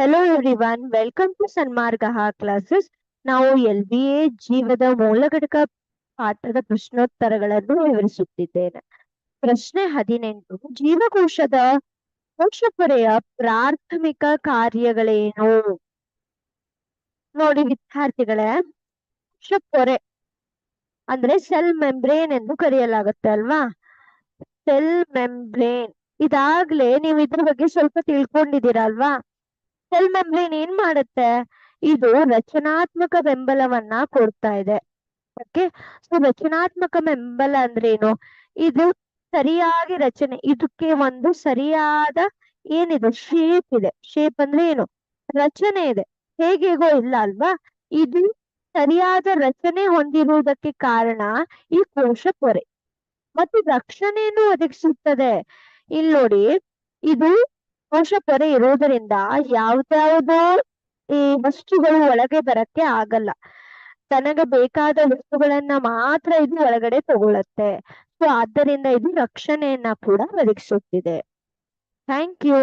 Hello everyone, welcome to Sanmarga classes. ನಾವು LBA ಜೀವದ ಮೂಲ ಘಟಕ ಪಾಠದ ಪ್ರಶ್ನೋತ್ತರಗಳನ್ನು ವಿವರಿಸುತ್ತಿದ್ದೇನೆ. ಪ್ರಶ್ನೆ 18. ಜೀವಕೋಶದ ಕೋಶಪೊರೆಯ ಪ್ರಾಥಮಿಕ ಕಾರ್ಯಗಳೇನು? ನೋಡಿ ವಿದ್ಯಾರ್ಥಿಗಳೇ, ಕೋಶಪೊರೆ ಅಂದ್ರೆ ಸೆಲ್ ಮೆಂಬ್ರೇನ್ ಎಂದು ಕರೆಯಲಾಗುತ್ತೆ ಅಲ್ವಾ? ಸೆಲ್ ಮೆಂಬ್ರೇನ್ ಇದಾಗ್ಲೇ ನೀವು ಇದ್ರ ಬಗ್ಗೆ ಸ್ವಲ್ಪ ತಿಳ್ಕೊಂಡಿದ್ದೀರಾ ಅಲ್ವಾ? ಸೆಲ್ ಮೆಂಬ್ರೇನ್ ಏನ್ ಮಾಡುತ್ತೆ? ಇದು ರಚನಾತ್ಮಕ ಬೆಂಬಲವನ್ನ ಕೊಡ್ತಾ ಇದೆ. ಓಕೆ, ಸೊ ರಚನಾತ್ಮಕ ಬೆಂಬಲ ಅಂದ್ರೇನು? ಇದು ಸರಿಯಾಗಿ ರಚನೆ, ಇದಕ್ಕೆ ಒಂದು ಸರಿಯಾದ ಏನಿದೆ ಶೇಪ್ ಇದೆ. ಶೇಪ್ ಅಂದ್ರೆ ಏನು? ರಚನೆ ಇದೆ. ಹೇಗೇಗೋ ಇಲ್ಲ ಅಲ್ವಾ? ಇದು ಸರಿಯಾದ ರಚನೆ ಹೊಂದಿರುವುದಕ್ಕೆ ಕಾರಣ ಈ ಕೋಶ ಪೊರೆ. ಮತ್ತು ರಕ್ಷಣೆಯನ್ನು ಒದಗಿಸುತ್ತದೆ. ಇಲ್ಲಿ ನೋಡಿ, ಇದು ಕೋಶ ಪೊರೆ ಇರೋದರಿಂದ ಯಾವ್ದಾವುದೋ ಈ ವಸ್ತುಗಳು ಒಳಗೆ ಬರಕ್ಕೆ ಆಗಲ್ಲ. ತನಗೆ ಬೇಕಾದ ವಸ್ತುಗಳನ್ನ ಮಾತ್ರ ಇದು ಒಳಗಡೆ ತಗೊಳತ್ತೆ. ಸೊ ಆದ್ದರಿಂದ ಇದು ರಕ್ಷಣೆಯನ್ನ ಕೂಡ ಒದಗಿಸುತ್ತಿದೆ. Thank you.